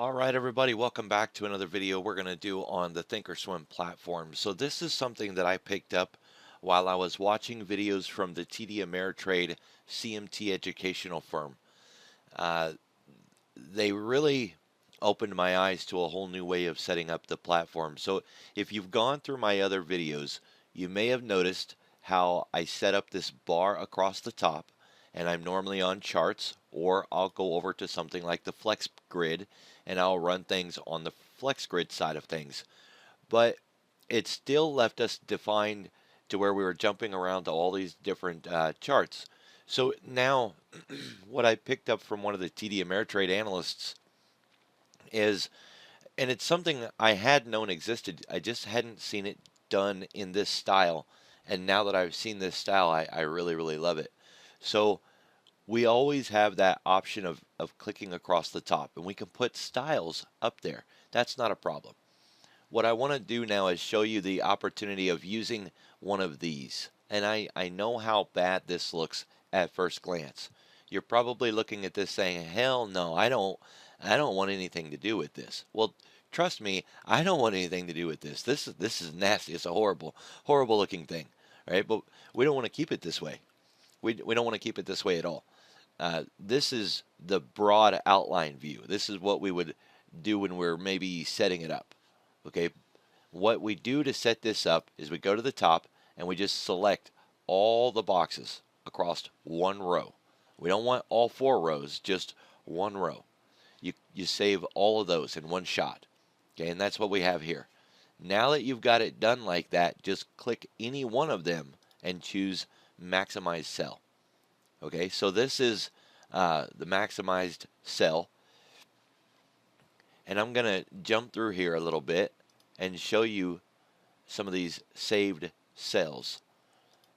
All right, everybody, welcome back to another video we're going to do on the Thinkorswim platform. So this is something that I picked up while I was watching videos from the TD Ameritrade CMT educational firm. Uh, they really opened my eyes to a whole new way of setting up the platform. So if you've gone through my other videos, you may have noticed how I set up this bar across the top, and I'm normally on charts, or I'll go over to something like the flex grid and I'll run things on the flex grid side of things. But it still left us defined to where we were jumping around to all these different charts. So now what I picked up from one of the TD Ameritrade analysts is, and it's something I had known existed, I just hadn't seen it done in this style. And now that I've seen this style, I really, really love it. So we always have that option of clicking across the top, and we can put styles up there. That's not a problem. What I want to do now is show you the opportunity of using one of these. And I know how bad this looks at first glance. You're probably looking at this saying, hell no, I don't want anything to do with this. Well, trust me, I don't want anything to do with this. This is nasty. It's a horrible looking thing, right? But we don't want to keep it this way. We don't want to keep it this way at all. This is the broad outline view. This is what we would do when we're maybe setting it up. Okay, what we do to set this up is we go to the top and we just select all the boxes across one row. We don't want all 4 rows, just one row. You save all of those in one shot. Okay, and that's what we have here. Now that you've got it done like that, just click any one of them and choose maximize cell. Okay, so this is the maximized cell, and I'm going to jump through here a little bit and show you some of these saved cells.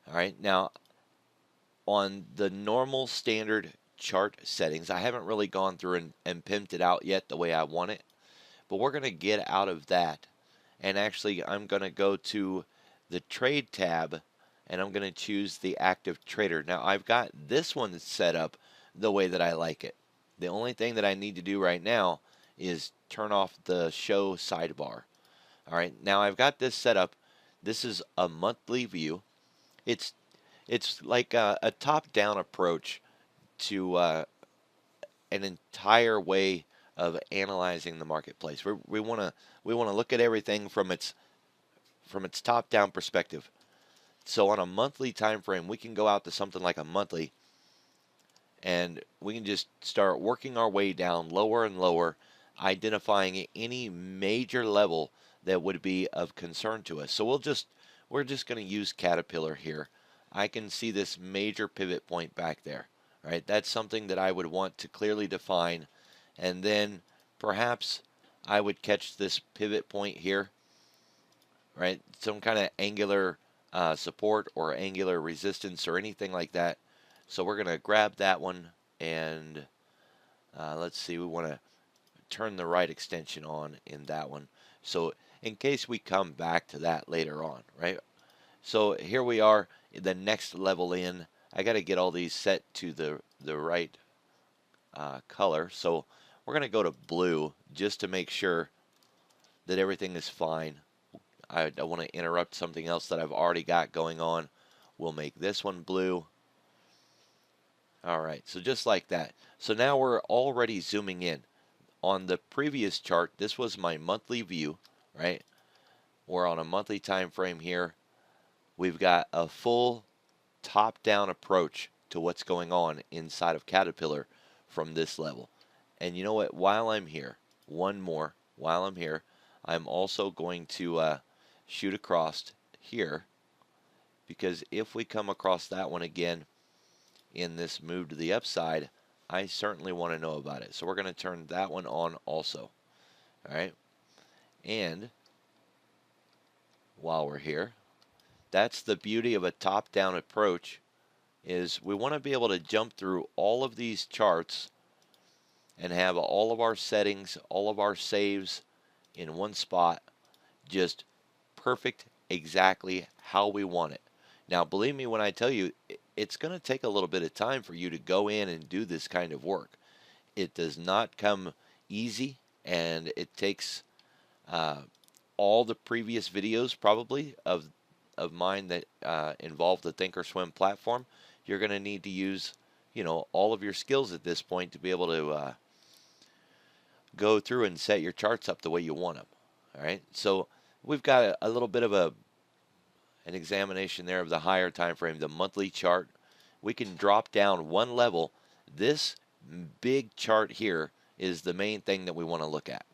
All right, now on the normal standard chart settings, I haven't really gone through and pimped it out yet the way I want it, but we're going to get out of that, and actually I'm going to go to the trade tab and I'm going to choose the active trader. Now I've got this one set up the way that I like it. The only thing that I need to do right now is turn off the show sidebar. All right, now I've got this set up. This is a monthly view. It's like a top-down approach to an entire way of analyzing the marketplace. We want to look at everything from its top-down perspective. So on a monthly time frame, we can go out to something like a monthly, and we can just start working our way down lower and lower, identifying any major level that would be of concern to us. So we're just going to use Caterpillar here. I can see this major pivot point back there, right? That's something that I would want to clearly define, and then perhaps I would catch this pivot point here, right? Some kind of angular support or angular resistance or anything like that. So we're going to grab that one, and let's see, we want to turn the right extension on in that one. So in case we come back to that later on, right? So here we are, the next level in. I got to get all these set to the right color. So we're going to go to blue just to make sure that everything is fine. I don't want to interrupt something else that I've already got going on. We'll make this one blue. All right, so just like that. So now we're already zooming in. On the previous chart, this was my monthly view, right? We're on a monthly time frame here. We've got a full top-down approach to what's going on inside of Caterpillar from this level. And you know what? While I'm here, while I'm here, I'm also going to shoot across here, because if we come across that one again in this move to the upside, I certainly want to know about it. So we're going to turn that one on also. All right. And while we're here, that's the beauty of a top-down approach, is we want to be able to jump through all of these charts and have all of our settings, all of our saves in one spot, just perfect, exactly how we want it. Now, believe me when I tell you, it's going to take a little bit of time for you to go in and do this kind of work. It does not come easy. and it takes all the previous videos probably of mine that involve the Thinkorswim platform. You're going to need to use, all of your skills at this point to be able to go through and set your charts up the way you want them. All right, so we've got a little bit of an examination there of the higher time frame, the monthly chart. We can drop down one level. This big chart here is the main thing that we want to look at.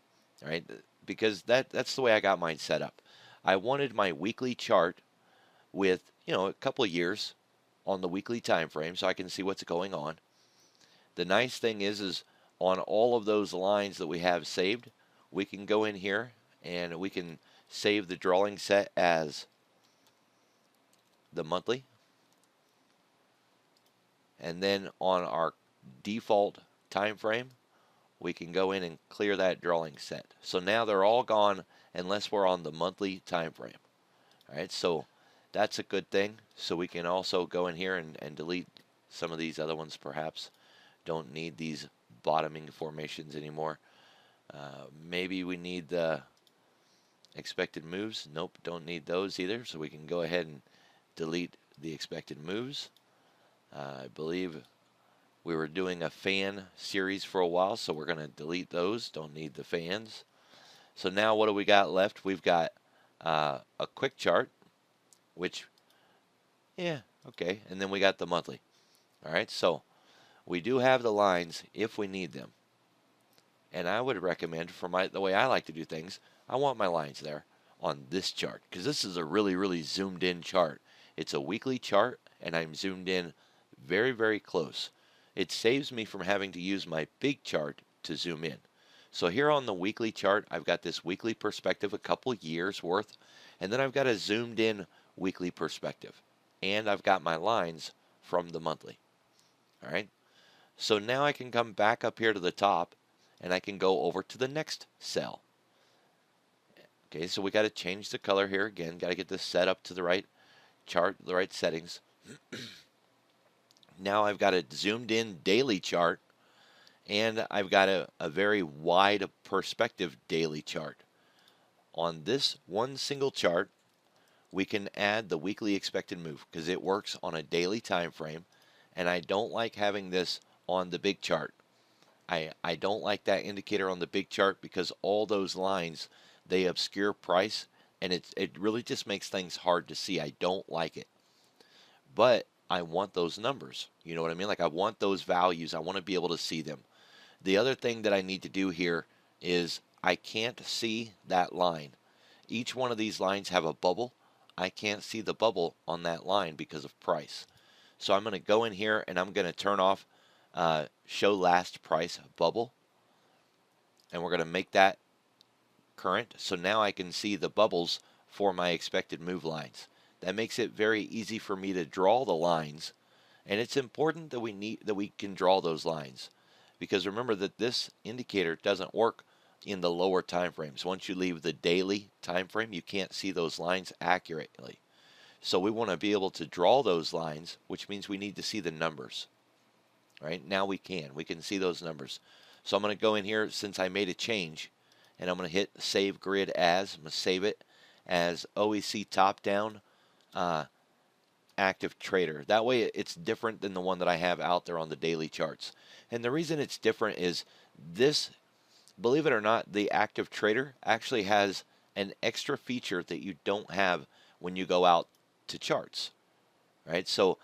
All right, because that's the way I got mine set up. I wanted my weekly chart with, a couple of years on the weekly time frame so I can see what's going on. The nice thing is on all of those lines that we have saved, we can go in here and we can save the drawing set as the monthly. And then on our default time frame, we can go in and clear that drawing set. So now they're all gone unless we're on the monthly time frame. All right, so that's a good thing. So we can also go in here and delete some of these other ones perhaps. Don't need these bottoming formations anymore. Maybe we need the expected moves. Nope, don't need those either. So we can go ahead and delete the expected moves. I believe we were doing a fan series for a while, so we're going to delete those. Don't need the fans. So now what do we got left? We've got a quick chart, which, yeah, okay. And then we got the monthly. All right, so we do have the lines if we need them. And I would recommend, for the way I like to do things, I want my lines there on this chart because this is a really, really zoomed in chart. It's a weekly chart, and I'm zoomed in very, very close. It saves me from having to use my big chart to zoom in. So here on the weekly chart, I've got this weekly perspective, a couple years worth, and then I've got a zoomed in weekly perspective. And I've got my lines from the monthly. All right. So now I can come back up here to the top and I can go over to the next cell. Okay, so we got to change the color here again. Got to get this set up to the right chart, the right settings. Now I've got a zoomed in daily chart and I've got a very wide perspective daily chart. On this one single chart, we can add the weekly expected move because it works on a daily time frame, and I don't like having this on the big chart. I don't like that indicator on the big chart because all those lines, they obscure price, and it really just makes things hard to see. I don't like it. But I want those numbers. You know what I mean? Like I want those values. I want to be able to see them. The other thing that I need to do here is I can't see that line. Each one of these lines have a bubble. I can't see the bubble on that line because of price. So I'm going to go in here and I'm going to turn off show last price bubble. And we're going to make that current. So now I can see the bubbles for my expected move lines. That makes it very easy for me to draw the lines. And it's important that we can draw those lines. Because remember that this indicator doesn't work in the lower time frames. Once you leave the daily time frame, you can't see those lines accurately. So we want to be able to draw those lines, which means we need to see the numbers. Right now we can see those numbers. So I'm going to go in here since I made a change, and I'm going to hit save grid as. I'm going to save it as OEC top down active trader. That way it's different than the one that I have out there on the daily charts. And the reason it's different is this, believe it or not, the active trader actually has an extra feature that you don't have when you go out to charts. Right? So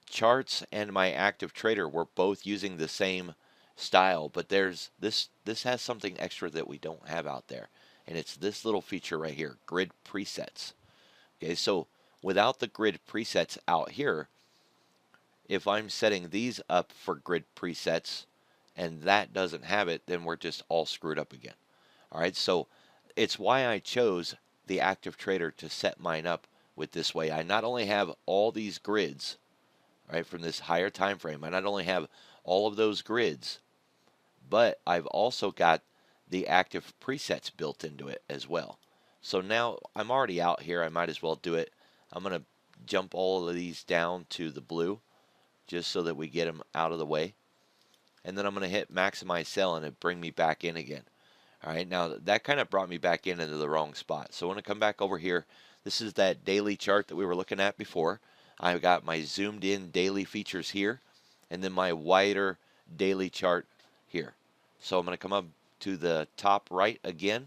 charts and my active trader were both using the same style, but there's this has something extra that we don't have out there, and it's this little feature right here, grid presets. Okay, so without the grid presets out here, if I'm setting these up for grid presets and that doesn't have it, then we're just all screwed up again. All right, so it's why I chose the active trader to set mine up with this way. I not only have all these grids, right, from this higher time frame, I not only have all of those grids, but I've also got the active presets built into it as well. So now I'm already out here, I might as well do it. I'm going to jump all of these down to the blue just so that we get them out of the way. And then I'm going to hit maximize sell and it bring me back in again. All right, now that kind of brought me back into the wrong spot. So I want to come back over here. This is that daily chart that we were looking at before. I've got my zoomed in daily features here, and then my wider daily chart here. So I'm going to come up to the top right again,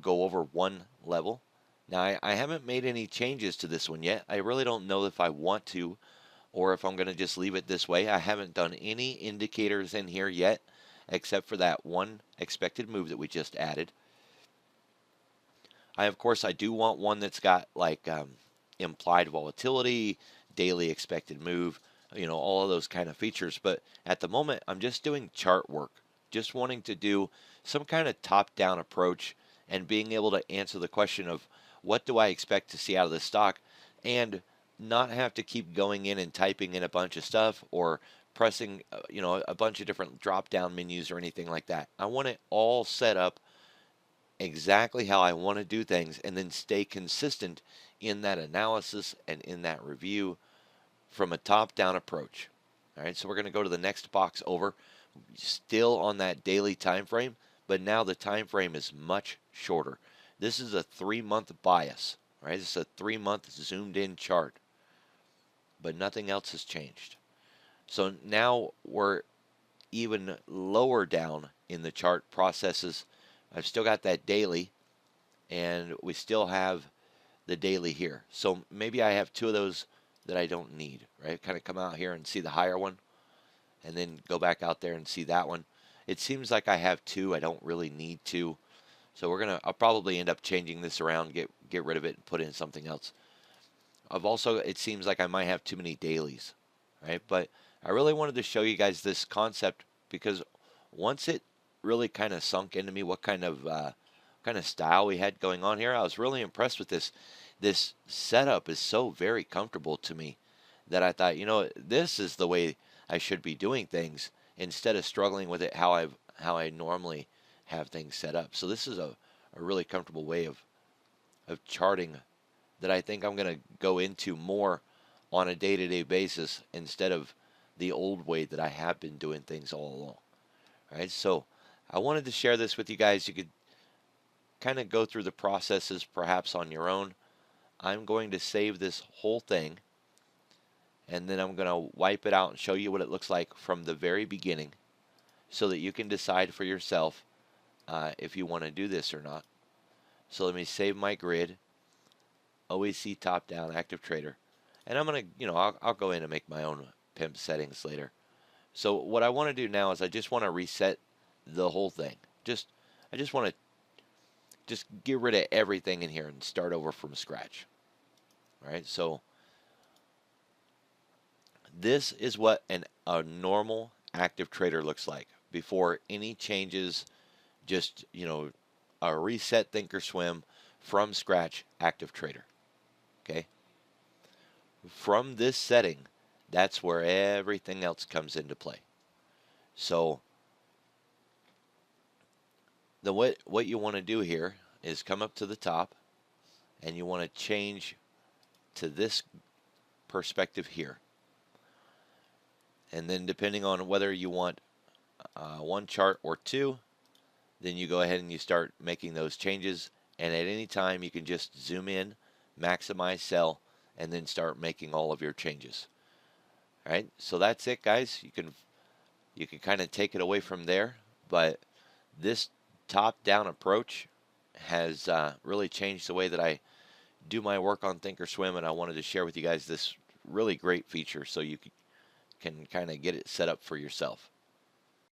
go over one level. Now I haven't made any changes to this one yet. I really don't know if I want to or if I'm going to just leave it this way. I haven't done any indicators in here yet, except for that one expected move that we just added. Of course, I do want one that's got like implied volatility, daily expected move, all of those kind of features. But at the moment, I'm just doing chart work, just wanting to do some kind of top-down approach and being able to answer the question of what do I expect to see out of the stock, and not have to keep going in and typing in a bunch of stuff or pressing a bunch of different drop down menus or anything like that. I want it all set up exactly how I want to do things and then stay consistent in that analysis and in that review from a top down approach. All right, so we're going to go to the next box over, still on that daily time frame, but now the time frame is much shorter. This is a 3-month bias, right? This is a 3-month zoomed in chart, but nothing else has changed. So now we're even lower down in the chart processes. I've still got that daily, and we still have the daily here. So maybe I have 2 of those that I don't need, right? Kind of come out here and see the higher one, and then go back out there and see that one. It seems like I have 2. I don't really need 2. So I'll probably end up changing this around, get rid of it, and put in something else. It seems like I might have too many dailies, right? But I really wanted to show you guys this concept because once it really kind of sunk into me what kind of style we had going on here, I was really impressed with this. This setup is so very comfortable to me that I thought, this is the way I should be doing things instead of struggling with it how I normally have things set up. So this is a really comfortable way of charting that I think I'm going to go into more on a day-to-day basis instead of the old way that I have been doing things all along. All right, so I wanted to share this with you guys. You could kind of go through the processes perhaps on your own. I'm going to save this whole thing, and then I'm going to wipe it out and show you what it looks like from the very beginning so that you can decide for yourself if you want to do this or not. So let me save my grid, OEC top-down active trader, and I'm going to, I'll go in and make my own pimp settings later. So what I want to do now is I just want to reset the whole thing. I just want to just get rid of everything in here and start over from scratch. All right, so this is what a normal active trader looks like before any changes. Just, a reset thinkorswim from scratch active trader. Okay, from this setting, that's where everything else comes into play. So what you want to do here is come up to the top, and you want to change to this perspective here. And then depending on whether you want 1 chart or 2, then you go ahead and you start making those changes. And at any time, you can just zoom in, maximize sell, and then start making all of your changes. All right, so that's it, guys. You can kind of take it away from there, but this top-down approach has really changed the way that I do my work on thinkorswim, and I wanted to share with you guys this really great feature so you can kind of get it set up for yourself.